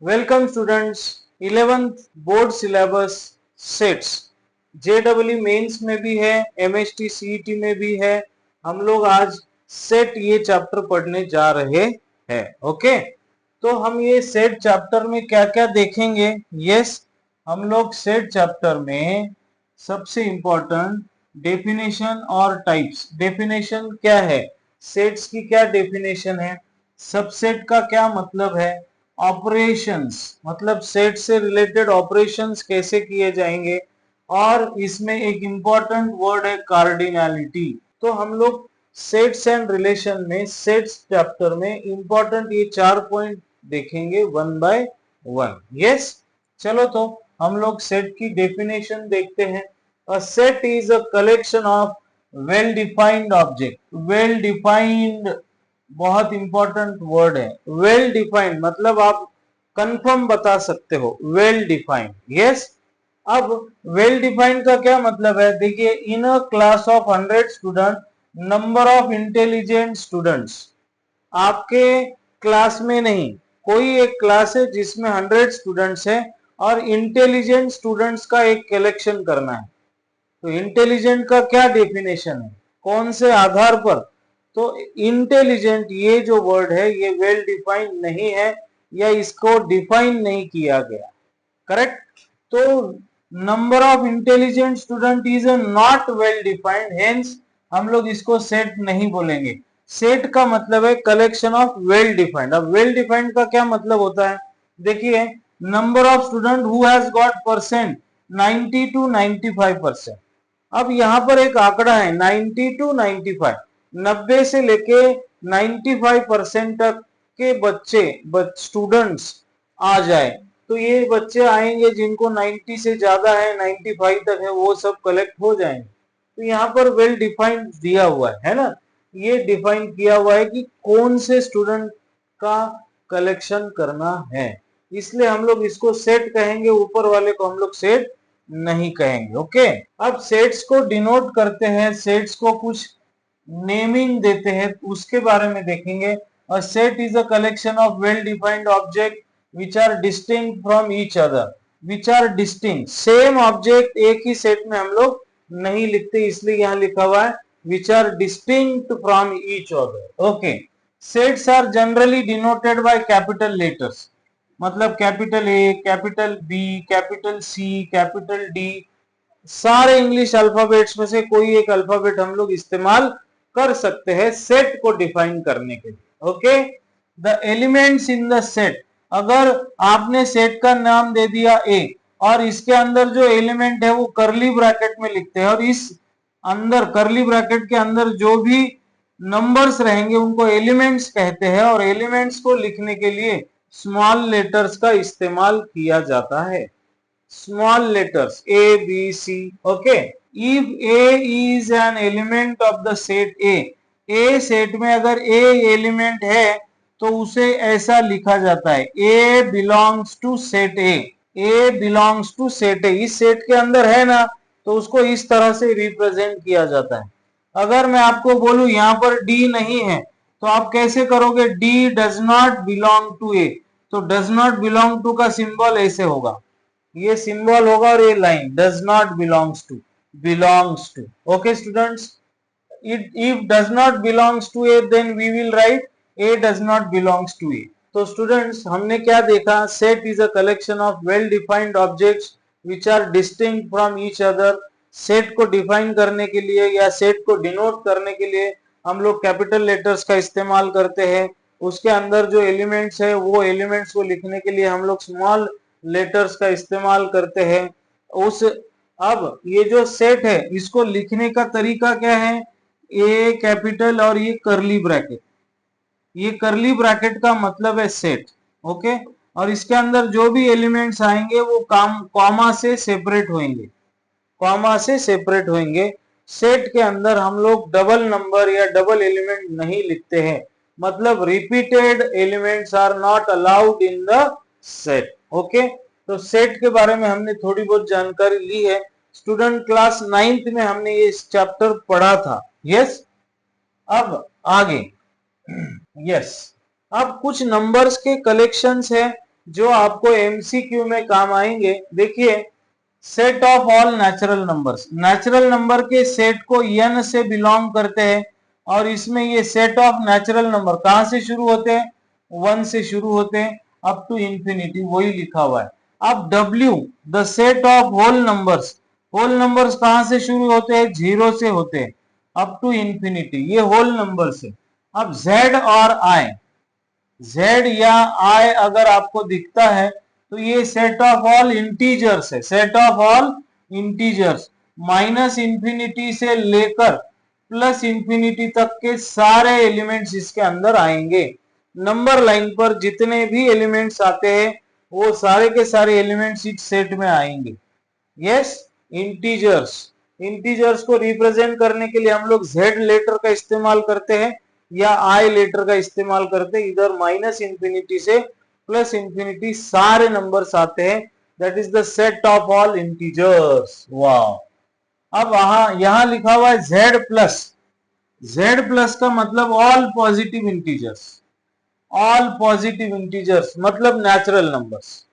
Welcome students. 11th board syllabus sets JW mains में भी है, एमएसटी सीईटी में भी है। हम लोग आज सेट ये चैप्टर पढ़ने जा रहे हैं। ओके, तो हम ये सेट चैप्टर में क्या क्या देखेंगे? यस, हम लोग सेट चैप्टर में सबसे इंपॉर्टेंट डेफिनेशन और टाइप्स। डेफिनेशन क्या है, सेट्स की क्या डेफिनेशन है, सबसेट का क्या मतलब है, ऑपरेशंस मतलब सेट से रिलेटेड ऑपरेशंस कैसे किए जाएंगे, और इसमें एक इंपॉर्टेंट वर्ड है कार्डिनैलिटी। तो हम लोग सेट्स एंड रिलेशन में सेट्स चैप्टर में इंपॉर्टेंट ये 4 पॉइंट देखेंगे वन बाय वन। यस, चलो तो हम लोग सेट की डेफिनेशन देखते हैं। A set is a collection of well defined object. Well defined बहुत इंपॉर्टेंट वर्ड है। वेल डिफाइंड मतलब आप कंफर्म बता सकते हो, वेल डिफाइंड। यस, अब वेल डिफाइंड का क्या मतलब है? देखिए, in a class of 100 student, number of intelligent students. आपके क्लास में नहीं, कोई एक क्लास है जिसमें 100 स्टूडेंट्स है और इंटेलिजेंट स्टूडेंट्स का एक कलेक्शन करना है। तो इंटेलिजेंट का क्या डेफिनेशन है, कौन से आधार पर? तो इंटेलिजेंट ये जो वर्ड है ये वेल डिफाइंड नहीं है, या इसको डिफाइन नहीं किया गया। करेक्ट? तो number of intelligent student is not well defined, hence हम लोग इसको सेट नहीं बोलेंगे। सेट का मतलब है कलेक्शन ऑफ वेल डिफाइंड। अब वेल डिफाइंड का क्या मतलब होता है? देखिए, number of student who has got percent 90 to 95%। अब यहाँ पर एक आंकड़ा है 90 टू 95, 90 से लेके 95% तक के बच्चे स्टूडेंट्स आ जाए, तो ये बच्चे आएंगे जिनको 90 से ज्यादा है, 95 तक है, वो सब कलेक्ट हो जाएंगे। तो यहाँ पर वेल डिफाइंड दिया हुआ है ना, ये डिफाइन किया हुआ है कि कौन से स्टूडेंट का कलेक्शन करना है, इसलिए हम लोग इसको सेट कहेंगे, ऊपर वाले को हम लोग सेट नहीं कहेंगे। ओके, अब सेट्स को डिनोट करते हैं, सेट्स को कुछ नेमिंग देते हैं, उसके बारे में देखेंगे। A set is a collection of well defined object which are distinct from each other. Which are distinct, same object एक ही सेट में हम लोग नहीं लिखते, इसलिए यहाँ लिखा हुआ है which are distinct from each other. Okay, sets are generally denoted by capital letters, मतलब capital A, capital B, capital C, capital D, सारे इंग्लिश अल्फाबेट्स में से कोई एक अल्फाबेट हम लोग इस्तेमाल कर सकते हैं सेट को डिफाइन करने के लिए। Okay, the elements in the set, अगर आपने सेट का नाम दे दिया ए और इसके अंदर जो एलिमेंट है वो करली ब्रैकेट में लिखते हैं, और इस अंदर करली ब्रैकेट के अंदर जो भी नंबर्स रहेंगे उनको एलिमेंट्स कहते हैं, और एलिमेंट्स को लिखने के लिए स्मॉल लेटर्स का इस्तेमाल किया जाता है। small letters A, B, C. Okay. If A is an element of the set A set में अगर A एलिमेंट है तो उसे ऐसा लिखा जाता है A belongs to set A belongs to set A। इस सेट के अंदर है ना, तो उसको इस तरह से रिप्रेजेंट किया जाता है। अगर मैं आपको बोलूं यहां पर D नहीं है, तो आप कैसे करोगे? D does not belong to A, तो does not belong to का सिंबल ऐसे होगा, ये सिंबल होगा, और ये line does not belongs to, belongs to. Okay students, if does not belongs to A then we will write A does not belongs to A। तो students हमने क्या देखा? Set is a collection of well defined objects which are distinct from each other. Set को define करने के लिए या set को डिनोट करने के लिए हम लोग कैपिटल लेटर्स का इस्तेमाल करते हैं। उसके अंदर जो एलिमेंट्स है वो एलिमेंट्स को लिखने के लिए हम लोग स्मॉल लेटर्स का इस्तेमाल करते हैं। उस अब ये जो सेट है इसको लिखने का तरीका क्या है? ए कैपिटल और ये करली ब्रैकेट, ये करली ब्रैकेट का मतलब है सेट। ओके, और इसके अंदर जो भी एलिमेंट्स आएंगे वो कॉमा से सेपरेट होंगे, कॉमा से सेपरेट होंगे। सेट के अंदर हम लोग डबल नंबर या डबल एलिमेंट नहीं लिखते हैं, मतलब repeated elements are not allowed in the set. Okay, तो सेट के बारे में हमने थोड़ी बहुत जानकारी ली है। स्टूडेंट क्लास 9th में हमने ये चैप्टर पढ़ा था। यस, अब आगे। यस, अब कुछ नंबर्स के कलेक्शंस है जो आपको एमसीक्यू में काम आएंगे। देखिए, set of all natural numbers, natural number के सेट को n से बिलोंग करते हैं, और इसमें ये सेट ऑफ नेचुरल नंबर कहां से शुरू होते हैं, 1 से शुरू होते हैं अप टू इंफिनिटी, वही लिखा हुआ है। अब W, the set of whole numbers कहां से शुरू होते हैं, 0 से होते हैं अप टू इंफिनिटी, ये होल नंबर्स है। अब Z और I, Z या I अगर आपको दिखता है तो ये सेट ऑफ ऑल इंटीजर्स है, set of all integers, minus infinity से लेकर प्लस इंफिनिटी तक के सारे एलिमेंट्स इसके अंदर आएंगे। नंबर लाइन पर जितने भी एलिमेंट्स आते हैं वो सारे के सारे एलिमेंट्स इस सेट में आएंगे। यस, इंटीजर्स, इंटीजर्स को रिप्रेजेंट करने के लिए हम लोग Z लेटर का इस्तेमाल करते हैं या I लेटर का इस्तेमाल करते हैं। इधर माइनस इंफिनिटी से प्लस इंफिनिटी सारे नंबर्स आते हैं, that is the set of all integers. वाह, अब यहां लिखा हुआ है Z प्लस का मतलब all positive integers, all positive integers मतलब नेचुरल नंबर्स।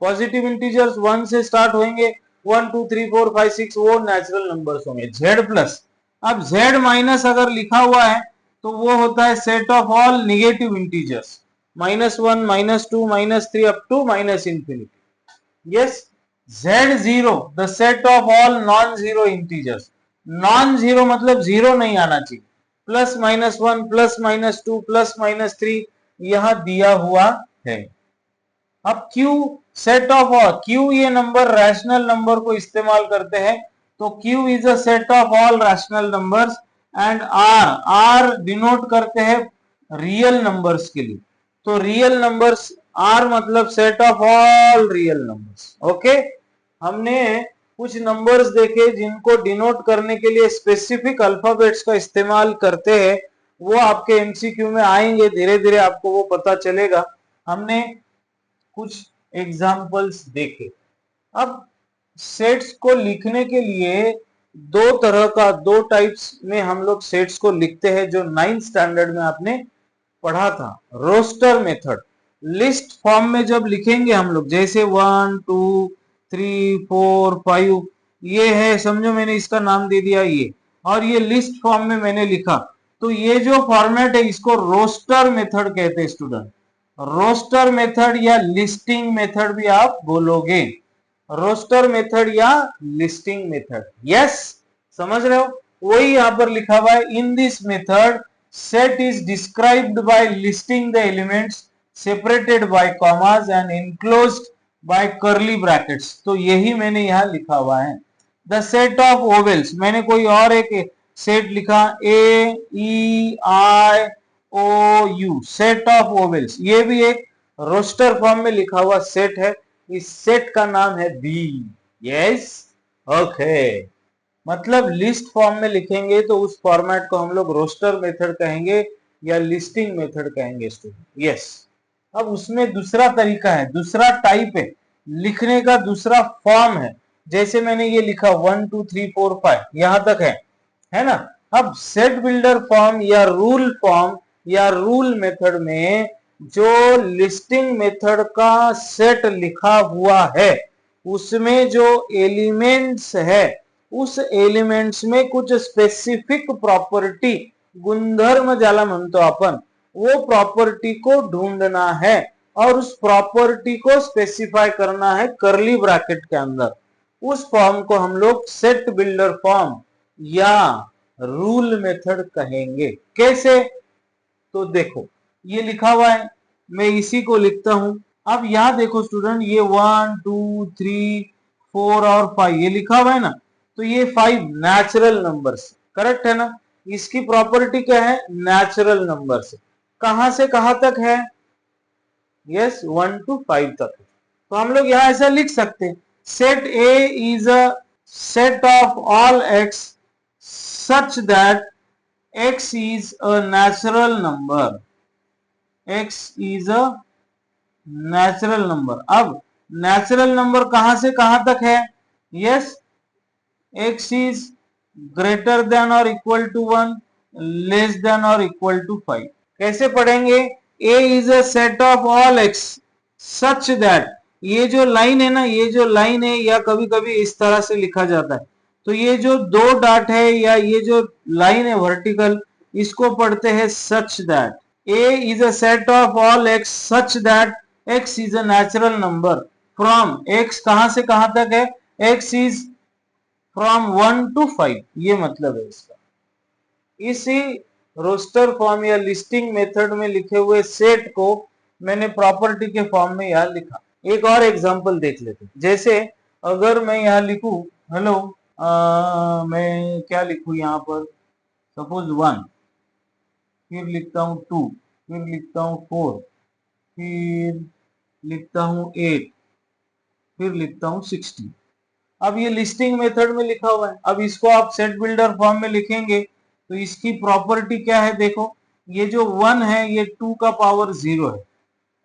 पॉजिटिव इंटीजर्स 1 से स्टार्ट होंगे, 1 2 3 4 5 6 वो नेचुरल नंबर्स होंगे। Z प्लस, अब Z माइनस अगर लिखा हुआ है तो वो होता है set of all negative integers, -1 -2 -3 up to minus infinity. Yes, Z0, the set of all non zero integers, non zero मतलब जीरो नहीं आना चाहिए, +-1 +-2 +-3 यहां दिया हुआ है। अब Q, set of all, Q ये नंबर रैशनल नंबर को इस्तेमाल करते हैं, तो Q is a set of all rational numbers. And R denote करते हैं रियल नंबर्स के लिए, तो रियल नंबर्स, R मतलब set of all real numbers. Okay, हमने कुछ नंबर्स देखे जिनको डिनोट करने के लिए स्पेसिफिक अल्फाबेट्स का इस्तेमाल करते हैं, वो आपके एमसीक्यू में आएंगे, धीरे धीरे आपको वो पता चलेगा। हमने कुछ एग्जाम्पल्स देखे। अब सेट्स को लिखने के लिए दो टाइप्स में हम लोग सेट्स को लिखते हैं, जो 9th स्टैंडर्ड में आपने पढ़ा था। रोस्टर मेथड, लिस्ट फॉर्म में जब लिखेंगे हम लोग, जैसे 1 2 3 4 5 ये है, समझो मैंने इसका नाम दे दिया ये, और ये लिस्ट फॉर्म में मैंने लिखा, तो ये जो फॉर्मेट है इसको रोस्टर मेथड कहते हैं स्टूडेंट। रोस्टर मेथड या लिस्टिंग मेथड भी आप बोलोगे, रोस्टर मेथड या लिस्टिंग मेथड। यस, समझ रहे हो, वही यहां पर लिखा हुआ है। In this method set is described by listing the elements separated by commas and enclosed by curly brackets, तो यही मैंने यहां लिखा हुआ है। the set of ovals, मैंने कोई और एक सेट लिखा, AEIOU, सेट ऑफ ओवेल्स, ये भी एक रोस्टर फॉर्म में लिखा हुआ सेट है, इस सेट का नाम है बी। यस, ओके, मतलब लिस्ट फॉर्म में लिखेंगे तो उस फॉर्मेट को हम लोग रोस्टर मेथड कहेंगे या लिस्टिंग मेथड कहेंगे स्टूडेंट। यस, अब उसमें दूसरा तरीका है, दूसरा टाइप है लिखने का, दूसरा फॉर्म है। जैसे मैंने ये लिखा 1 2 3 4 5 यहां तक है ना। अब सेट बिल्डर फॉर्म या रूल मेथड में जो लिस्टिंग मेथड का सेट लिखा हुआ है उसमें जो एलिमेंट्स है उस एलिमेंट्स में कुछ स्पेसिफिक प्रॉपर्टी, गुणधर्म ज्याला म्हणतो आपण, वो प्रॉपर्टी को ढूंढना है और उस प्रॉपर्टी को स्पेसिफाई करना है कर्ली ब्रैकेट के अंदर। उस फॉर्म को हम लोग सेट बिल्डर फॉर्म या रूल मेथड कहेंगे। कैसे, तो देखो ये लिखा हुआ है, मैं इसी को लिखता हूं। अब यहां देखो स्टूडेंट, ये 1 2 3 4 और 5 ये लिखा हुआ है ना, तो ये 5 नेचुरल नंबर्स, करेक्ट है ना। इसकी प्रॉपर्टी क्या है, नेचुरल नंबर्स, कहां से कहां तक है, यस 1 to 5 तक। तो हम लोग यहां ऐसा लिख सकते हैं, set A is a set of all x such that x is a natural number, x is a natural number। अब नेचुरल नंबर कहां से कहां तक है, yes x is greater than or equal to 1, less than or equal to 5। कैसे पढ़ेंगे, a is a set of all x such that, ये जो लाइन है ना, ये जो लाइन है, या कभी कभी इस तरह से लिखा जाता है, तो ये जो दो डॉट है या ये जो लाइन है वर्टिकल, इसको पढ़ते हैं such that A is a set of all x such that x is a natural number from x, कहां से कहां तक है, एक्स इज फ्रॉम 1 to 5, ये मतलब है इसका। इसी रोस्टर फॉर्म या लिस्टिंग मेथड में लिखे हुए सेट को मैंने प्रॉपर्टी के फॉर्म में यहां लिखा। एक और एग्जांपल देख लेते, जैसे अगर मैं यहां लिखूं हेलो, मैं क्या लिखूं यहां पर, सपोज 1, फिर लिखता हूं 2, फिर लिखता हूं 4, फिर लिखता हूं 8, फिर लिखता हूं 16। अब ये लिस्टिंग मेथड में लिखा हुआ है, अब इसको आप सेट बिल्डर फॉर्म में लिखेंगे तो इसकी प्रॉपर्टी क्या है, देखो ये जो 1 है ये 2 का पावर 0 है,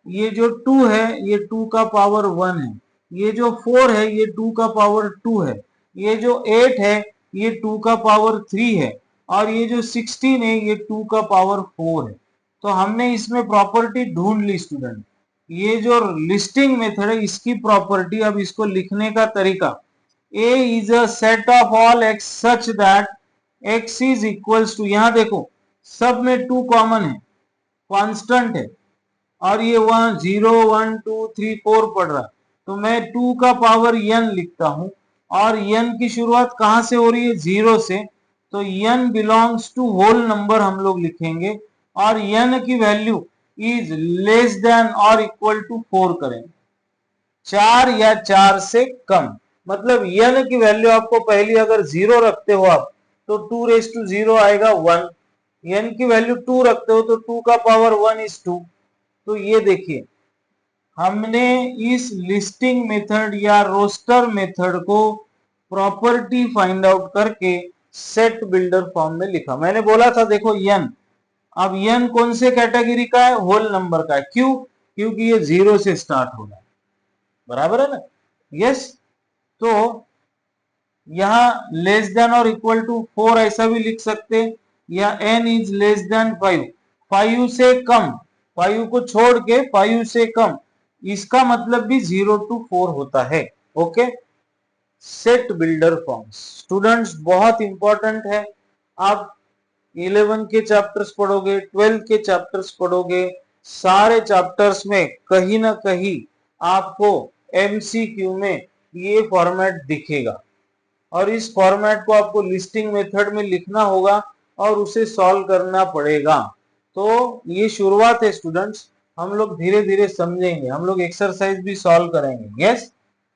ये जो 2 है ये 2 का पावर 1 है, ये जो 4 है ये 2 का पावर 2 है, ये जो 8 है ये 2 का पावर 3 है, और ये जो 16 है ये 2 का पावर 4 है। तो हमने इसमें प्रॉपर्टी ढूंढ ली स्टूडेंट। ये जो लिस्टिंग मेथड है इसकी प्रॉपर्टी, अब इसको लिखने का तरीका, A is a set of all x such that x is equals to, यहां देखो सब में 2 कॉमन है, कांस्टेंट है, और ये 0 1 2 3 4 पढ़ रहा है, तो मैं 2 का पावर n लिखता हूं, और n की शुरुआत कहां से हो रही है, 0 से, तो n belongs to whole number हम लोग लिखेंगे, और n की वैल्यू इज लेस देन और इक्वल टू 4 करेंगे, 4 या 4 से कम, मतलब n की वैल्यू आपको पहली अगर 0 रखते हो आप, तो 2 रेस टू 0 आएगा 1, n की वैल्यू 2 रखते हो तो 2 का पावर 1 इज 2। तो ये देखिए हमने इस लिस्टिंग मेथड या रोस्टर मेथड को प्रॉपर्टी फाइंड आउट करके सेट बिल्डर फॉर्म में लिखा। मैंने बोला था देखो n, अब n कौन से कैटेगरी का है, होल नंबर का है, क्यों, क्योंकि ये 0 से स्टार्ट हो रहा है, बराबर है ना, यस। तो यहां लेस देन और इक्वल टू 4 ऐसा भी लिख सकते हैं, या n इज लेस देन 5, 5 से कम, 5 को छोड़ के 5 से कम, इसका मतलब भी 0 to 4 होता है। Okay, set builder forms students बहुत इंपॉर्टेंट है। आप 11 के चैप्टर्स पढ़ोगे, 12 के चैप्टर्स पढ़ोगे, सारे चैप्टर्स में कहीं ना कहीं आपको एमसीक्यू में ये फॉर्मेट दिखेगा, और इस फॉर्मेट को आपको लिस्टिंग मेथड में लिखना होगा और उसे सॉल्व करना पड़ेगा। तो ये शुरुआत है स्टूडेंट्स, हम लोग धीरे धीरे समझेंगे, हम लोग एक्सरसाइज भी सॉल्व करेंगे। यस,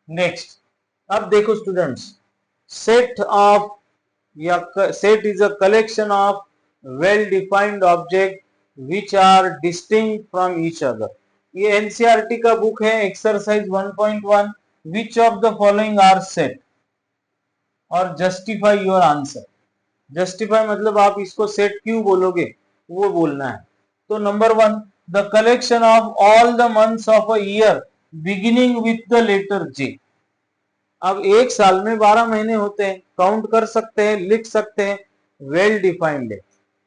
नेक्स्ट, अब देखो स्टूडेंट्स, सेट ऑफ या set is a collection of well defined object which are distinct from each other. ये एनसीईआरटी का बुक है, exercise 1.1, which of the following are set, और जस्टिफाई योर आंसर। जस्टिफाई मतलब आप इसको सेट क्यों बोलोगे वो बोलना है। तो number 1, the collection of all the months of a year beginning with the letter J. अब एक साल में 12 महीने होते हैं, काउंट कर सकते हैं, लिख सकते हैं, वेल डिफाइंड है,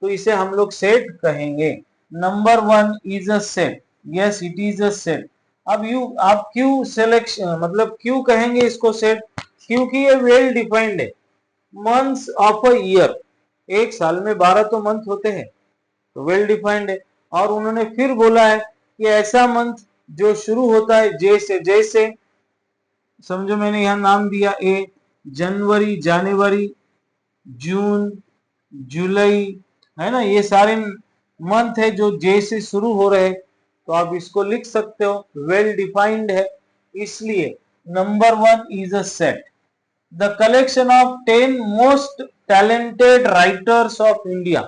तो इसे हम लोग सेट कहेंगे। Number 1 is a set, yes it is a set. अब आप क्यों सिलेक्शन मतलब क्यों कहेंगे इसको सेट, क्योंकि ये वेल डिफाइंड है। मंथ्स ऑफ अ ईयर, एक साल में 12 तो मंथ होते हैं, तो वेल डिफाइंड है। और उन्होंने फिर बोला है कि ऐसा मंथ जो शुरू होता है जे से, जैसे समझो मैंने यहां नाम दिया ए, जनवरी, जनवरी, जून, जुलाई, है ना, ये सारे मंथ है जो जे से शुरू हो रहे, तो आप इसको लिख सकते हो, वेल डिफाइंड है। इसलिए number 1 is a set. The collection of 10 most talented writers of India.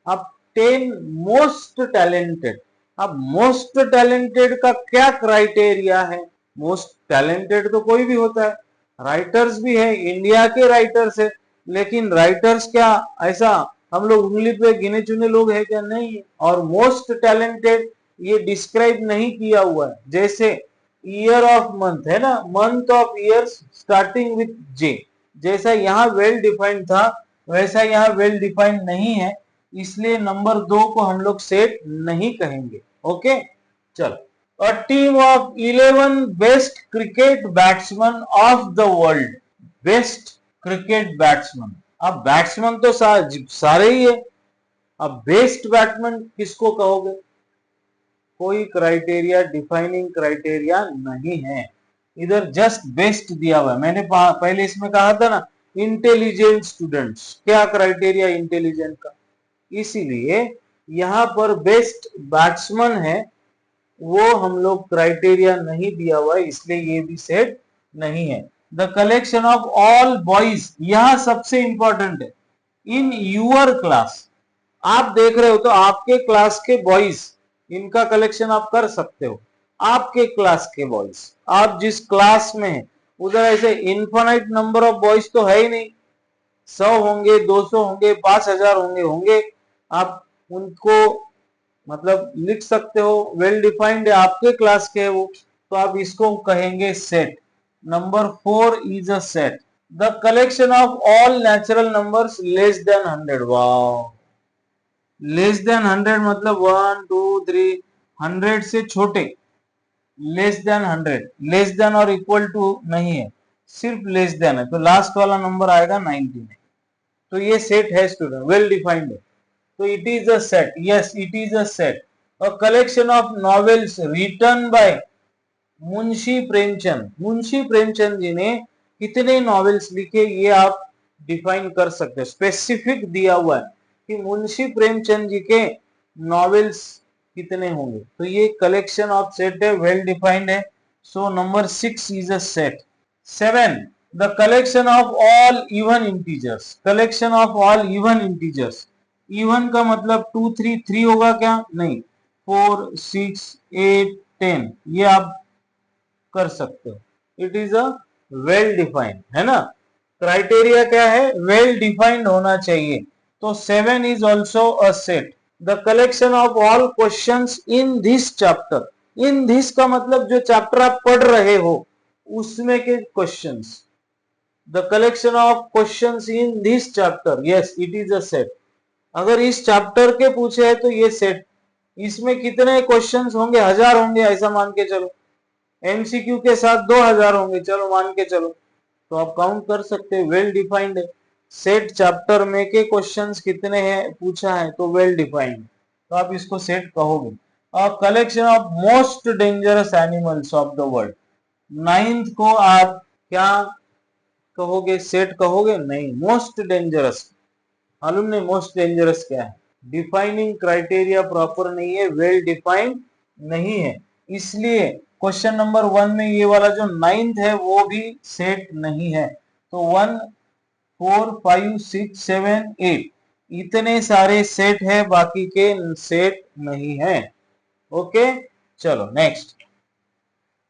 अब 10 मोस्ट टैलेंटेड, अब मोस्ट टैलेंटेड का क्या क्राइटेरिया है, मोस्ट टैलेंटेड तो कोई भी होता है, राइटर्स भी है, इंडिया के राइटर्स है, लेकिन राइटर्स क्या ऐसा हम लोग उंगली पे गिने चुने लोग हैं क्या, नहीं। और मोस्ट टैलेंटेड ये डिस्क्राइब नहीं किया हुआ है, जैसे ईयर ऑफ मंथ है ना, month of years starting with J, जैसा यहाँ वेल डिफाइंड था वैसा यहाँ वेल डिफाइंड नहीं है, इसलिए नंबर 2 को हम लोग सेट नहीं कहेंगे। ओके, चलो A team of 11 best cricket batsmen of the world. Best cricket batsman. अब बैट्समैन तो सारे ही है, अब बेस्ट बैट्समैन किसको कहोगे? कोई क्राइटेरिया, डिफाइनिंग क्राइटेरिया नहीं है, इधर जस्ट बेस्ट दिया हुआ है। मैंने पहले इसमें कहा था ना, इंटेलिजेंट स्टूडेंट्स, क्या क्राइटेरिया इंटेलिजेंट का, इसीलिए यहां पर बेस्ट बैट्समैन है, वो हम लोग क्राइटेरिया नहीं दिया हुआ है, इसलिए ये भी सेट नहीं है। The collection of all boys, यहां सबसे इंपॉर्टेंट है, इन यूअर क्लास, आप देख रहे हो तो आपके क्लास के बॉयज, इनका कलेक्शन आप कर सकते हो। आपके क्लास के बॉयज, आप जिस क्लास में है उधर ऐसे इनफाइनाइट नंबर ऑफ बॉयज तो है ही नहीं, 100 होंगे, 200 होंगे, 5000 होंगे, आप उनको मतलब लिख सकते हो, वेल डिफाइंड है, आपके क्लास के है वो, तो आप इसको कहेंगे set. Number 4 is a set. The collection of all natural numbers less than 100। Wow, less than 100 मतलब 1 2 3, 100 से छोटे, लेस देन 100, लेस देन और इक्वल टू नहीं है, सिर्फ लेस देन है, तो लास्ट वाला नंबर आएगा 90 में, तो ये सेट है स्टूडेंट, वेल डिफाइंड है, तो it is a set, yes it is a set. A collection of novels written by Munshi Premchand, Munshi Premchand ji ने कितने नॉवेल्स लिखे, ये आप डिफाइन कर सकते हैं, स्पेसिफिक दिया हुआ है कि मुंशी प्रेमचंद जी के नॉवेल्स कितने होंगे, तो ये कलेक्शन ऑफ सेट है, वेल डिफाइंड है, so number 6 is a set. 7 the collection of all even integers, collection of all even integers, even का मतलब 2 3 3 होगा क्या, नहीं, 4 6 8 10, ये आप कर सकते हो, it is a well defined, है ना। क्राइटेरिया क्या है, वेल डिफाइंड होना चाहिए, तो 7 is also a set. The collection of all questions in this chapter, in this का मतलब जो चैप्टर आप पढ़ रहे हो उसमें के questions, the collection of questions in this chapter, yes it is a set. अगर इस चैप्टर के पूछे है तो ये सेट, इसमें कितने क्वेश्चंस होंगे, 1000 होंगे ऐसा मान के चलो, एमसीक्यू के साथ 2000 होंगे, चलो मान के चलो, तो आप काउंट कर सकते हैं, वेल डिफाइंड है। सेट चैप्टर में के क्वेश्चंस कितने हैं पूछा है तो वेल डिफाइंड, तो आप इसको सेट कहोगे। Collection of most dangerous animals of the world, 9th को आप क्या कहोगे, सेट कहोगे, नहीं, मोस्ट डेंजरस, मालूम नहीं मोस्ट डेंजरस क्या है, डिफाइनिंग क्राइटेरिया प्रॉपर नहीं है, वेल डिफाइंड नहीं है, इसलिए क्वेश्चन नंबर 1 में ये वाला जो 9th है वो भी सेट नहीं है, तो 1 4 5 6 7 8 इतने सारे सेट है, बाकी के सेट नहीं है। ओके, चलो नेक्स्ट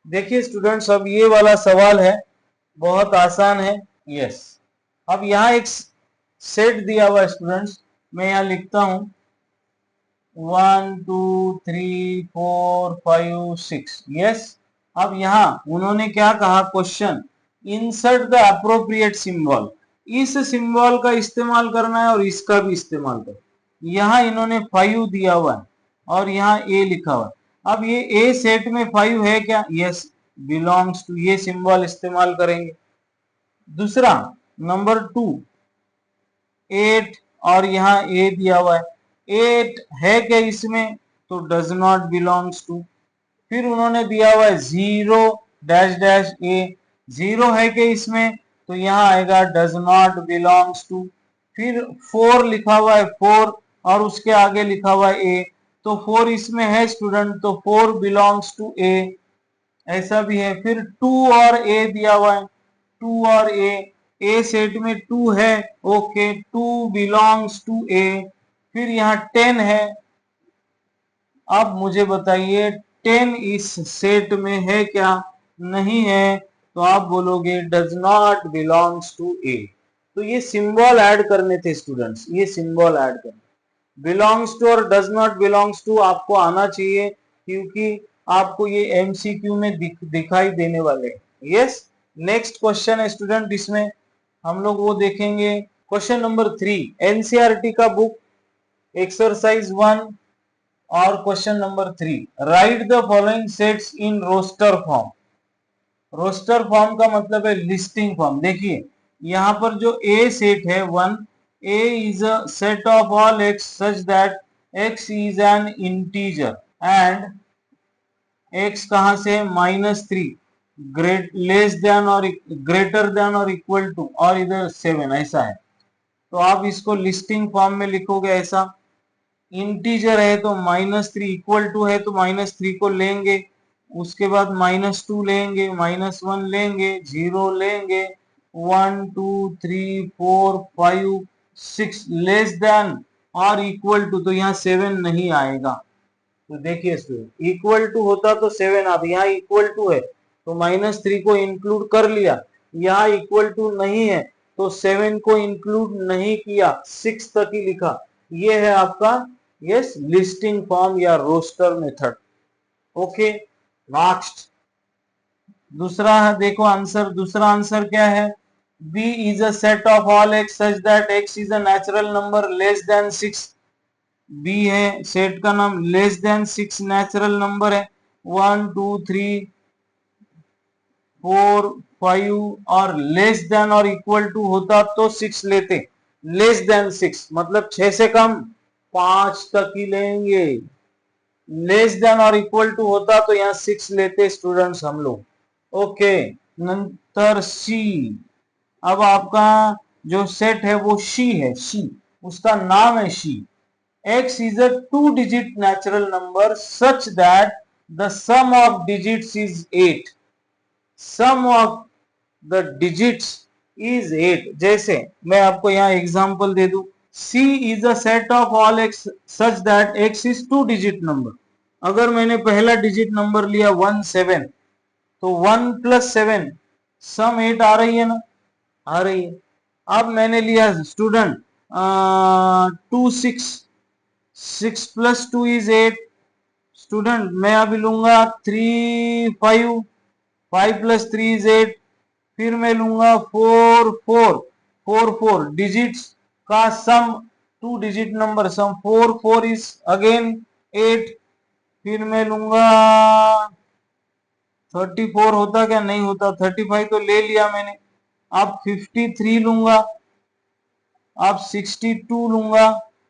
देखिए स्टूडेंट्स, अब ये वाला सवाल है, बहुत आसान है, यस। अब यहाँ एक सेट दिया हुआ है स्टूडेंट्स, मैं यहाँ लिखता हूं 1 2 3 4 5 6, यस। अब यहाँ उन्होंने क्या कहा, question insert the appropriate symbol, इस सिंबल का इस्तेमाल करना है और इसका भी इस्तेमाल करना, यहाँ इन्होंने 5 दिया हुआ है और यहाँ ए लिखा हुआ है, अब ये ए सेट में 5 है क्या, यस बिलोंग्स टू, ये सिंबल इस्तेमाल करेंगे। दूसरा नंबर 2 8 और यहाँ ए दिया हुआ है, 8 है क्या इसमें, तो डज नॉट बिलोंग्स टू। फिर उन्होंने दिया हुआ है 0 डैश डैश ए, 0 है क्या इसमें, तो यहाँ आएगा डज नॉट बिलोंग्स टू। फिर 4 लिखा हुआ है 4 और उसके आगे लिखा हुआ है ए, तो 4 इसमें है स्टूडेंट, तो 4 बिलोंग्स टू ए, ऐसा भी है। फिर 2 और ए दिया हुआ है, 2 और ए सेट में 2 है, ओके 2 बिलोंग्स टू ए। फिर यहाँ 10 है, अब मुझे बताइए 10 इस सेट में है क्या, नहीं है, तो आप बोलोगे डज नॉट बिलोंग्स टू ए। तो ये सिंबल ऐड करने थे स्टूडेंट्स, ये सिंबल ऐड करने, बिलोंग्स टू और डज नॉट बिलोंग्स टू आपको आना चाहिए, क्योंकि आपको ये एमसीक्यू में दिखाई देने वाले हैं। यस, नेक्स्ट क्वेश्चन है स्टूडेंट, इसमें हम लोग वो देखेंगे, क्वेश्चन नंबर 3, एनसीईआरटी का बुक एक्सरसाइज 1 और question number 3, write the following sets in roster form. Roster form का मतलब है लिस्टिंग फॉर्म। देखिए यहाँ पर जो ए सेट है 1, A is a set of all x such that x is an integer and X कहां से -3, less than or greater than और इक्वल टू और इधर 7, ऐसा है। तो आप इसको लिस्टिंग फॉर्म में लिखोगे ऐसा, इंटीजर है तो -3, इक्वल टू है तो -3 को लेंगे, उसके बाद -2 लेंगे, -1 लेंगे, 0 लेंगे, 1 2 3 4 5 6, लेस देन और इक्वल टू, तो यहाँ 7 नहीं आएगा। तो देखिए स्टूडेंट, इक्वल टू होता तो 7 आता, यहाँ इक्वल टू है तो -3 को इंक्लूड कर लिया, यहाँ इक्वल टू नहीं है तो 7 को इंक्लूड नहीं किया, 6 तक ही लिखा। ये है आपका यस लिस्टिंग फॉर्म या रोस्टर मेथड। ओके, नेक्स्ट दूसरा है, देखो आंसर, दूसरा आंसर क्या है, B is a set of all x such that x is a natural number less than 6। B है सेट का नाम, लेस देन 6 नेचुरल नंबर है, 1 2 3 4 5 और लेस देन और इक्वल टू होता तो 6 लेते, लेस देन 6 मतलब 6 से कम 5 तक ही लेंगे, लेस देन और इक्वल टू होता तो यहाँ 6 लेते स्टूडेंट्स हम लोग। ओके, नंतर सी, अब आपका जो सेट है वो शी है, शी उसका नाम है she. X is a two-digit natural number such that the sum of digits is 8. Sum of the digits is 8। जैसे मैं आपको यहाँ एग्जांपल दे दूं, C is a set of all x such that x is two-digit number। अगर मैंने पहला digit number लिया 1 7, तो 1 + 7 सम 8 आ रही है ना, आ रही है। अब मैंने लिया स्टूडेंट 2 6, 6 + 2 इज 8। स्टूडेंट मैं अभी लूंगा 3 5, 5 + 3 इज 8। फिर मैं लूंगा 4 4, 4 4 डिजिट्स का सम, two digit number sum 4 4 is again 8। फिर मैं लूंगा 34, होता क्या नहीं होता, 35 तो ले लिया मैंने। अब 53 लूंगा, अब 62 लूंगा,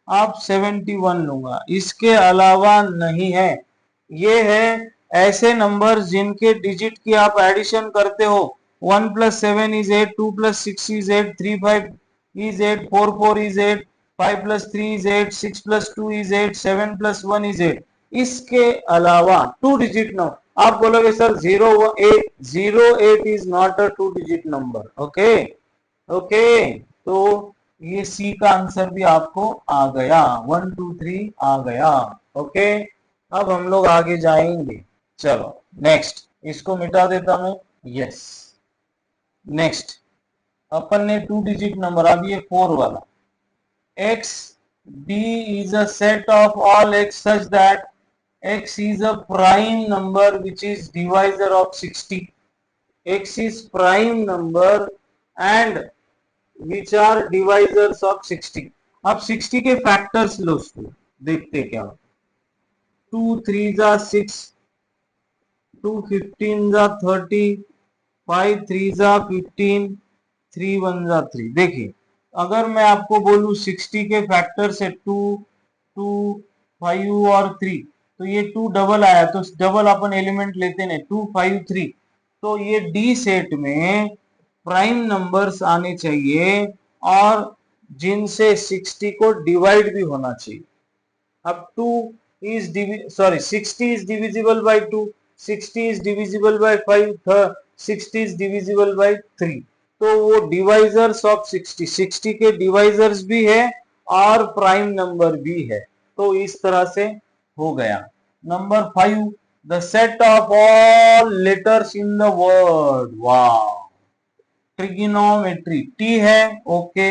अब 71 लूंगा, इसके अलावा नहीं है। ये है ऐसे नंबर जिनके डिजिट की आप एडिशन करते हो, 1 + 7 is 8, 2 + 6 is 8, 3 5 is 8, 4 4 is 8, 5 + 3 is 8, 6 + 2 is 8, 7 + 1 is 8। इसके अलावा टू डिजिट नंबर, आप बोलोगे sir 0 8 is not a to digit number. Okay okay, तो ये सी का आंसर भी आपको आ गया, 1 2 3 आ गया। ओके, अब हम लोग आगे जाएंगे। चलो नेक्स्ट, इसको मिटा देता मैं, यस। नेक्स्ट अपन ने टू डिजिट नंबर, अब ये 4 वाला, x d is a set of all x such that x is a prime number which is divisor of 60। x is prime number and which are divisors of 60। अब 60 के factors लो, देखते क्या, 2 3 जा 6, 2 15 जा 30, 5 3 जा 15, 3 1 जा 3। देखिए अगर मैं आपको बोलूं 60 के फैक्टर से 2 2 5 और 3, तो ये 2 डबल आया तो डबल अपन एलिमेंट लेते हैं 2 5 3। तो ये डी सेट में प्राइम नंबर्स आने चाहिए और जिनसे 60 को डिवाइड भी होना चाहिए। अब 2 is 60 is divisible by 2, 60 is divisible by 5, 60 is divisible by 3। तो वो डिवाइजर्स ऑफ 60, 60 के डिवाइजर्स भी है और प्राइम नंबर भी है। तो इस तरह से हो गया। Number 5, the set of all letters in the word. वाह, ट्रिग्नोमेट्री, टी है ओके,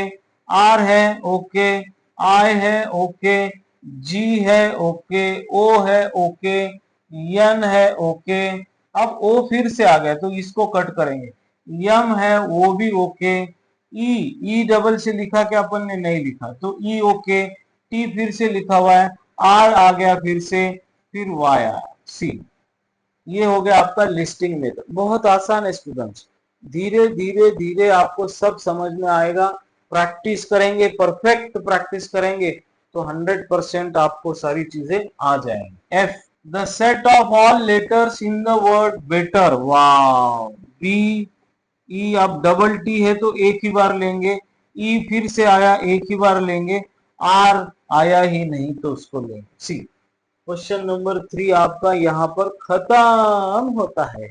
आर है ओके, आई है ओके, जी है ओके, ओ है ओके, एन है ओके। अब ओ फिर से आ गया तो इसको कट करेंगे, यम है वो भी ओके, ई डबल से लिखा क्या अपन ने नहीं लिखा तो ई ओके, टी फिर से लिखा हुआ है, आर आ गया फिर से, फिर वाई आया, सी। ये हो गया आपका लिस्टिंग मेथड। बहुत आसान है स्टूडेंट्स, धीरे धीरे धीरे आपको सब समझ में आएगा। प्रैक्टिस करेंगे, परफेक्ट प्रैक्टिस करेंगे तो 100% आपको सारी चीजें आ जाएंगी। F, the set of all letters in the word better. Wow, B, E, अब डबल टी है तो एक ही बार लेंगे, ई फिर से आया एक ही बार लेंगे, आर आया ही नहीं तो उसको लेंगे, सी। क्वेश्चन नंबर 3 आपका यहां पर खत्म होता है।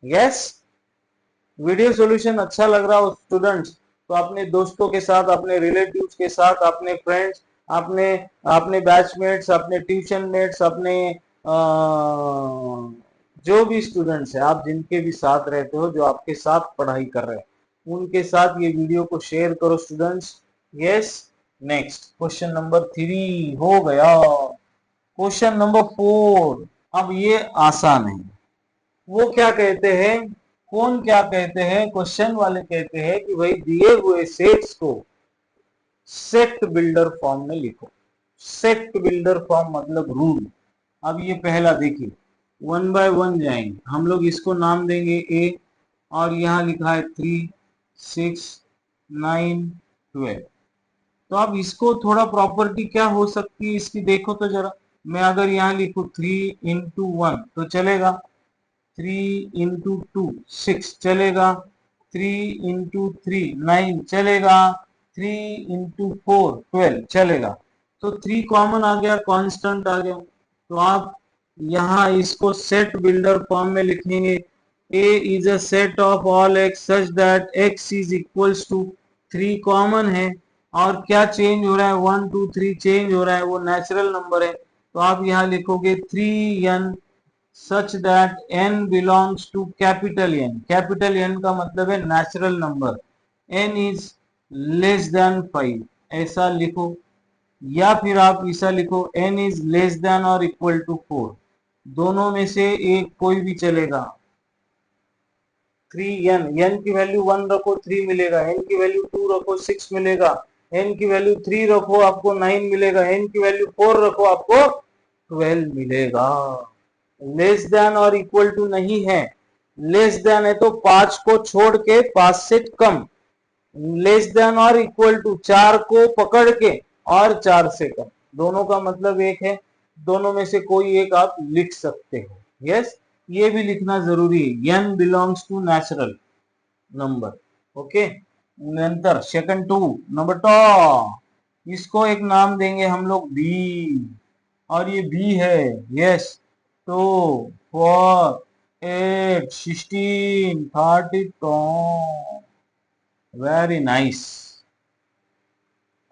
यस, वीडियो सॉल्यूशन अच्छा लग रहा हो स्टूडेंट्स तो अपने दोस्तों के साथ, अपने रिलेटिव्स के साथ, अपने फ्रेंड्स, अपने अपने बैचमेट्स, अपने ट्यूशन मेट्स, अपने जो भी स्टूडेंट्स है, आप जिनके भी साथ रहते हो, जो आपके साथ पढ़ाई कर रहे हैं, उनके साथ ये वीडियो को शेयर करो students. Yes, next question number 3 हो गया। क्वेश्चन नंबर 4, अब ये आसान है। वो क्या कहते हैं, कौन क्या कहते हैं, क्वेश्चन वाले कहते हैं कि भाई दिए हुए सेट्स को सेट बिल्डर फॉर्म में लिखो। सेट बिल्डर फॉर्म मतलब रूल। अब ये पहला देखिए, 1 बाय 1 जाएंगे हम लोग, इसको नाम देंगे ए, और यहाँ लिखा है 3, 6, 9, 12। तो अब इसको थोड़ा प्रॉपर्टी क्या हो सकती है इसकी देखो तो जरा। मैं अगर यहाँ लिखू 3 into 1 तो चलेगा, 3 into 2 6 चलेगा, 3 into 3 9 चलेगा, 3 into 4 12 चलेगा। तो 3 कॉमन आ गया, कांस्टेंट आ गया। तो आप यहाँ इसको सेट बिल्डर फॉर्म में लिखेंगे, A is a set of all x such that x is equals to 3 common है, और क्या चेंज हो रहा है, 1 2 3 चेंज हो रहा है, वो नेचुरल नंबर है। तो आप यहाँ लिखोगे 3n such that n belongs to capital N। Capital N का मतलब है natural number, n is less than 5, ऐसा लिखो। या फिर आप ऐसा लिखो, n is less than or equal to 4, दोनों में से एक कोई भी चलेगा। 3n, n की वैल्यू 1 रखो 3 मिलेगा, n की वैल्यू 2 रखो 6 मिलेगा, n की वैल्यू 3 रखो आपको 9 मिलेगा, n की वैल्यू 4 रखो आपको 12 मिलेगा। लेस देन और इक्वल टू नहीं है। लेस देन है तो 5 को छोड़ के 5 से कम, लेस देन और इक्वल टू 4 को पकड़ के और 4 से कम, दोनों का मतलब एक है। दोनों में से कोई एक आप लिख सकते हो। यस, ये भी लिखना जरूरी है, n belongs to natural number. Okay, नंतर सेकंड 2 नंबर टू, इसको एक नाम देंगे हम लोग बी, और ये बी है। Yes, 2 4 8 16 32, very nice.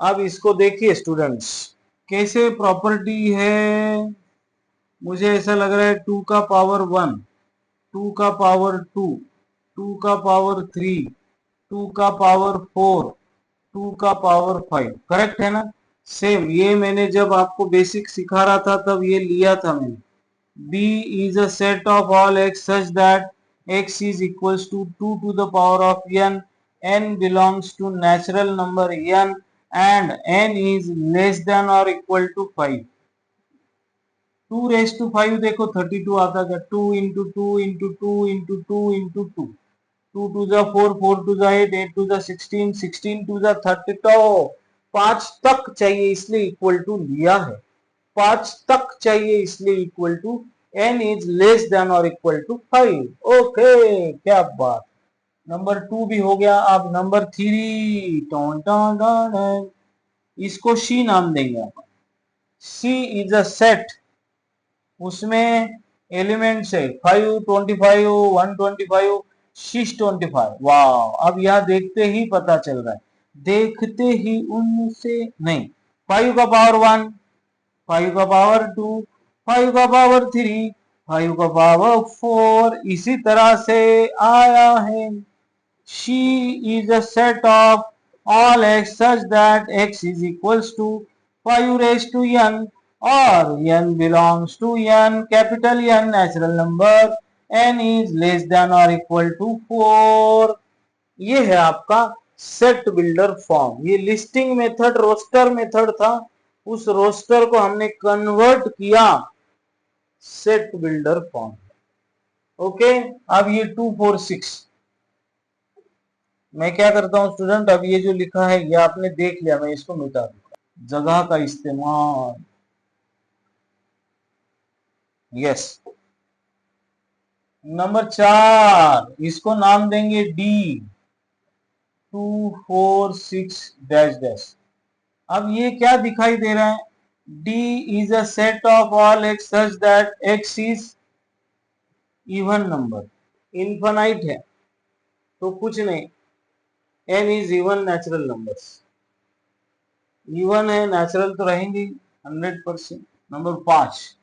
अब इसको देखिए स्टूडेंट्स, कैसे प्रॉपर्टी है। मुझे ऐसा लग रहा है 2 का पावर 1, 2 का पावर 2, 2 का पावर 3, 2 का पावर 4, 2 का पावर 5, करेक्ट है ना। सेम ये मैंने जब आपको बेसिक सिखा रहा था तब ये लिया था मैंने। B is a set of all x such that x is equals to 2 to the power of n, n belongs to natural number n, and n is less than or equal to 5। 2 raised to 5 देखो 32 आता है, 2 into 2 into 2 into 2 into 2, 2 to the 4, 4 to the 8, 8 to the 16, 16 to the 32। 5 तक चाहिए इसलिए equal to लिया है, 5 तक चाहिए इसलिए equal to n is less than और इक्वल टू 5। ओके, क्या बात। नंबर 2 भी हो गया। अब नंबर 3, इसको सी नाम देंगे अपन। सी इज अ सेट, उसमें एलिमेंट्स है 5 25 125 625। वाह, अब यह देखते ही पता चल रहा है, देखते ही उनसे नहीं। 5 का पावर 1, 5 का पावर 2, 5 का पावर 3, 5 का पावर 4, इसी तरह से आया है। C is a set of all x such that x is equals to 5 raise to n, और n belongs to n, capital N natural number, n is less than और equal to 4। ये है आपका सेट बिल्डर फॉर्म। ये listing method, roster method था, उस roster को हमने कन्वर्ट किया सेट बिल्डर फॉर्म। ओके, अब ये 246 मैं क्या करता हूं स्टूडेंट, अब ये जो लिखा है ये आपने देख लिया, मैं इसको मिटा दूंगा। जगह का इस्तेमाल, यस। नंबर 4, इसको नाम देंगे डी 246 डैश डैश। अब ये क्या दिखाई दे रहा है, D is a set of all x such that x is even number। Infinite है तो कुछ नहीं, n is even natural numbers। Even है, नेचुरल तो रहेंगे 100%। Number 5,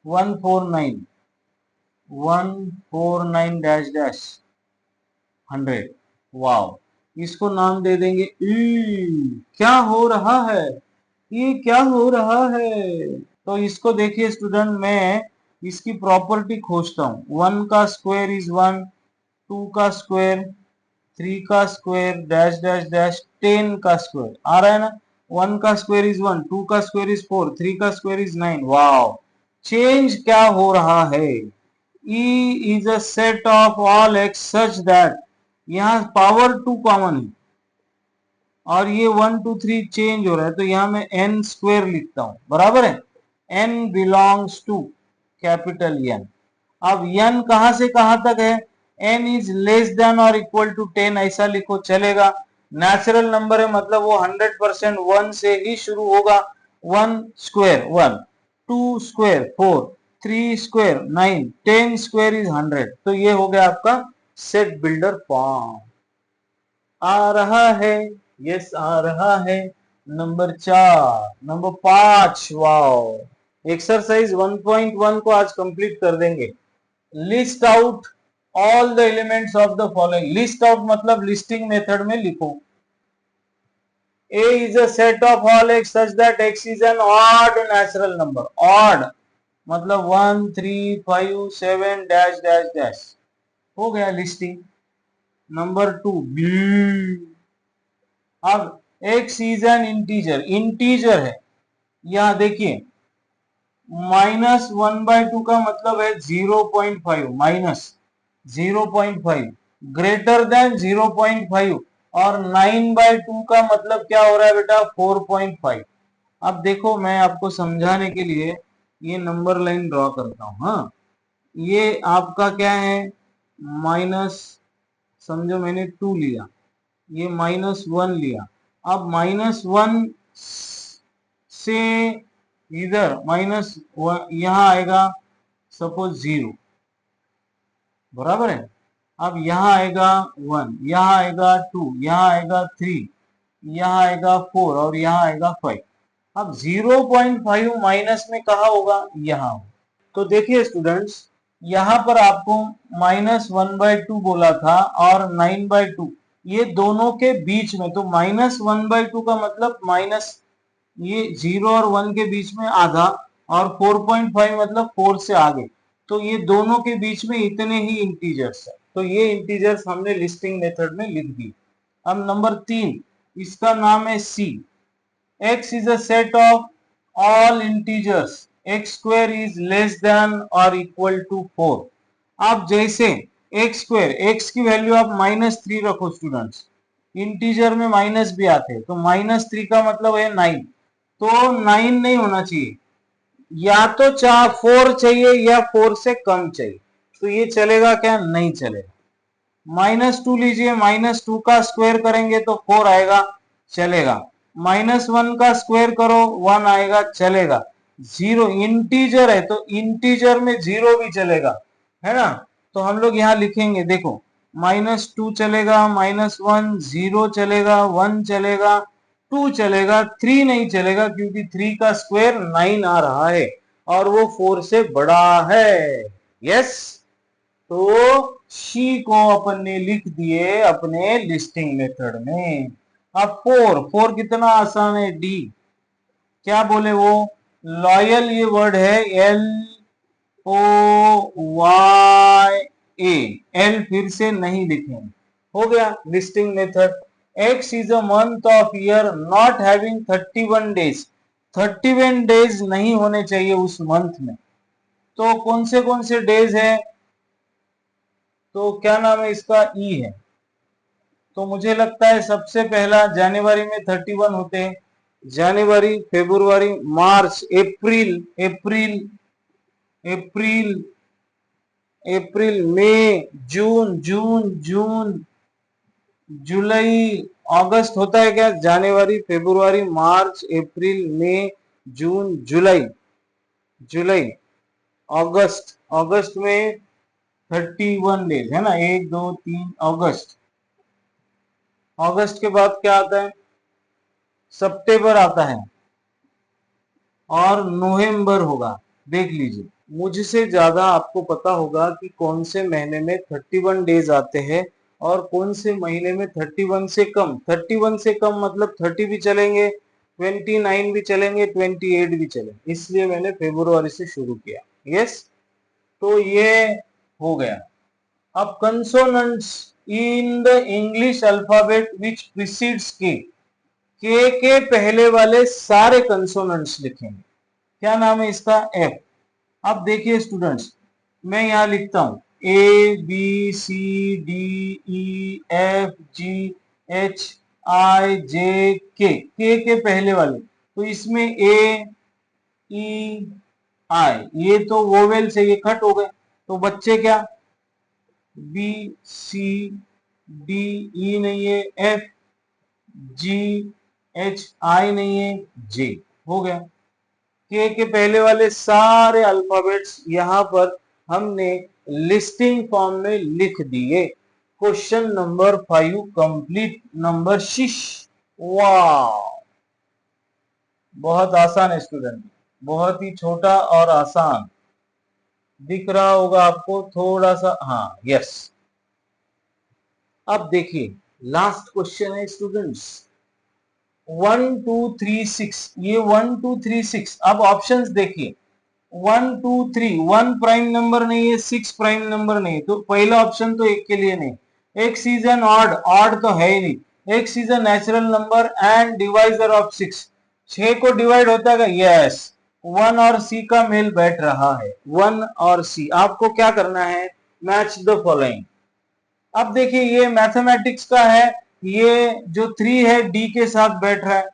149 dash dash 100। वाओ, इसको नाम दे देंगे क्या हो रहा है, ये क्या हो रहा है। तो इसको देखिए स्टूडेंट, मैं इसकी प्रॉपर्टी खोजता हूं। 1 का स्क्वायर इज 1, 2 का स्क्वायर, 3 का स्क्वायर डैश डैश डैश 10 का स्क्वायर आ रहा है ना। 1 का स्क्वायर इज 1, 2 का स्क्वायर इज 4, 3 का स्क्वायर इज 9। वाओ, चेंज क्या हो रहा है, E is a set of all x such that, यहाँ पावर 2 कॉमन है और ये 1 2 3 चेंज हो रहा है, तो यहां मैं n स्क्वायर लिखता हूं, बराबर है। n belongs to capital N। अब n कहां से कहां तक है, n इज लेस देन और इक्वल टू 10 ऐसा लिखो चलेगा। नेचुरल नंबर है मतलब वो 100% 1 से ही शुरू होगा। 1 square 1, 2 square 4, 3 square 9, 10 square is 100। तो ये हो गया आपका सेट बिल्डर फॉर्म। आ रहा है, यस आ रहा है। Number 4, number 5, wow. एक्सरसाइज 1.1 को आज कंप्लीट कर देंगे। List out all the elements of the following. List out मतलब लिस्टिंग मेथड में लिखो। A is a set of all x such that x is an odd natural number। odd मतलब 1 3 5 7 dash dash dash. हो गया listing. Number 2, अब x is an integer, integer है। यहां देखिए -1/2 का मतलब है 0.5, माइनस 0.5 ग्रेटर देन 0.5, और 9/2 का मतलब क्या हो रहा है बेटा 4.5। अब देखो मैं आपको समझाने के लिए ये नंबर लाइन ड्रॉ करता हूं। हाँ, ये आपका क्या है, माइनस, समझो मैंने 2 लिया, ये -1 लिया। अब -1 से इधर माइनस यहां आएगा सपोज 0, बराबर है। अब यहां आएगा 1, यहां आएगा 2, यहां आएगा 3, यहां आएगा 4 और यहां आएगा 5। अब 0.5 माइनस में कहा होगा, यहां। तो देखिए स्टूडेंट्स, यहां पर आपको -1/2 बोला था और 9/2, ये दोनों के बीच में, तो -1/2 का मतलब माइनस ये 0 और 1 के बीच में आधा, और 4.5 मतलब 4 से आगे, तो ये दोनों के बीच में इतने ही इंटीजर्स है। तो ये इंटीजर्स हमने लिस्टिंग मेथड में लिख दी। अब नंबर 3, इसका नाम है C। x is a set of all integers x square is less than or equal to 4। अब जैसे x स्क्वायर, x की वैल्यू आप -3 रखो स्टूडेंट्स, इंटीजर में माइनस भी आते हैं, तो -3 का मतलब है 9, तो 9 नहीं होना चाहिए, या तो 4 चाहिए या 4 से कम चाहिए। तो ये चलेगा क्या, नहीं चलेगा। -2 लीजिए, -2 का स्क्वायर करेंगे तो 4 आएगा, चलेगा। -1 का स्क्वायर करो 1 आएगा, चलेगा। 0 इंटीजर है तो इंटीजर में 0 भी चलेगा, है ना। तो हम लोग यहाँ लिखेंगे, देखो -2 चलेगा, -1, 0 चलेगा, 1 चलेगा, 2 चलेगा, 3 नहीं चलेगा क्योंकि 3 का स्क्वायर 9 आ रहा है और वो 4 से बड़ा है। यस, तो सी को अपन ने लिख दिए अपने लिस्टिंग मेथड में। अब 4 कितना आसान है, डी क्या बोले वो, लॉयल ये वर्ड है, LOYA, एल फिर से नहीं लिखेंगे। हो गया listing method. X is a month of year not having 31 days। 31 days नहीं होने चाहिए उस मंथ में। तो कौन से डेज है? तो क्या नाम है इसका? ई है। तो मुझे लगता है सबसे पहला जनवरी में 31 होते हैं। जनवरी, फरवरी, मार्च, अप्रैल, अप्रैल, अप्रैल, अप्रैल, मई, जून, जून, जून, जुलाई, अगस्त होता है क्या? जनवरी, फरवरी, मार्च, अप्रैल, मई, जून, जुलाई, जुलाई, अगस्त, अगस्त में 31 डेज है ना, 1 2 3 अगस्त। अगस्त के बाद क्या आता है? सितंबर आता है और नवंबर होगा। देख लीजिए, मुझसे ज्यादा आपको पता होगा कि कौन से महीने में 31 डेज आते हैं और कौन से महीने में 31 से कम। 31 से कम मतलब 30 भी चलेंगे, 29 भी चलेंगे, 28 भी चलेंगे। इसलिए मैंने फरवरी से शुरू किया। यस, तो ये हो गया। अब consonants in the English alphabet which precedes के पहले वाले सारे कंसोनेंट्स लिखेंगे। क्या नाम है इसका? एफ। अब देखिए स्टूडेंट्स, मैं यहां लिखता हूं A B C D E F G H I J K पहले वाले। तो इसमें ए ई आई, ये तो वोवेल से ये कट हो गए, तो बच्चे क्या? बी सी डी ई नहीं है, एफ जी एच आई नहीं है, जे। हो गया। के पहले वाले सारे अल्फाबेट्स यहां पर हमने लिस्टिंग फॉर्म में लिख दिए। Question number 5 complete. नंबर 6। वाह, बहुत आसान है स्टूडेंट, बहुत ही छोटा और आसान दिख रहा होगा आपको थोड़ा सा। हाँ, यस। अब देखिए, लास्ट क्वेश्चन है स्टूडेंट्स। 1 2 3 6, ये 1 2 3 6। अब ऑप्शंस देखिए, 1 2 3, 1 प्राइम नंबर नहीं है, 6 प्राइम नंबर नहीं है, तो पहला ऑप्शन तो एक के लिए नहीं। एक सीजन ऑड, ऑड तो है ही नहीं। एक season natural number and divisor of 6, 6 को डिवाइड होता है? यस, 1 और सी का मेल बैठ रहा है। 1 और सी, आपको क्या करना है? Match the following. अब देखिए, ये मैथमेटिक्स का है, ये जो 3 है डी के साथ बैठ रहा है।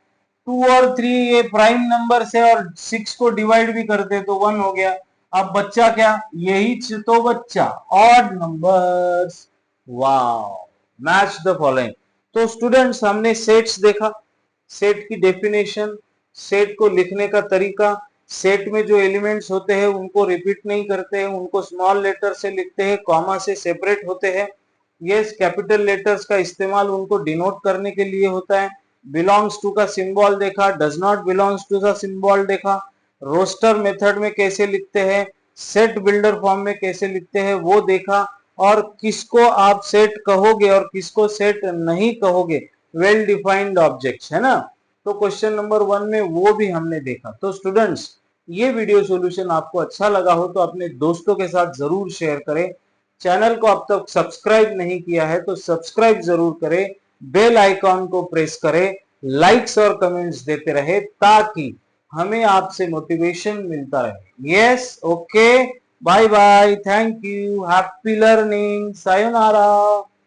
2 और 3 ये प्राइम नंबर से और 6 को डिवाइड भी करते तो 1 हो गया। अब बच्चा क्या? यही तो बच्चा, odd numbers. Wow, match the following. तो स्टूडेंट्स, हमने सेट्स देखा, सेट की डेफिनेशन, सेट को लिखने का तरीका। सेट में जो एलिमेंट्स होते हैं उनको रिपीट नहीं करते हैं, उनको स्मॉल लेटर से लिखते हैं, कॉमा से सेपरेट होते हैं। यस, कैपिटल लेटर्स का इस्तेमाल उनको डिनोट करने के लिए होता है। बिलोंग्स टू का सिंबल देखा, डज नॉट बिलोंग्स टू का सिंबल देखा। रोस्टर मेथड में कैसे लिखते हैं, सेट बिल्डर फॉर्म में कैसे लिखते हैं वो देखा। और किसको आप सेट कहोगे और किसको सेट नहीं कहोगे, वेल डिफाइंड ऑब्जेक्ट्स, है ना। तो क्वेश्चन नंबर 1 में वो भी हमने देखा। तो स्टूडेंट्स, ये वीडियो सॉल्यूशन आपको अच्छा लगा हो तो अपने दोस्तों के साथ जरूर शेयर करें। चैनल को अब तक सब्सक्राइब नहीं किया है तो सब्सक्राइब जरूर करें, बेल आइकॉन को प्रेस करें, लाइक्स और कमेंट्स देते रहे ताकि हमें आपसे मोटिवेशन मिलता रहे। Yes, okay, bye bye, thank you, happy learning, sayonara.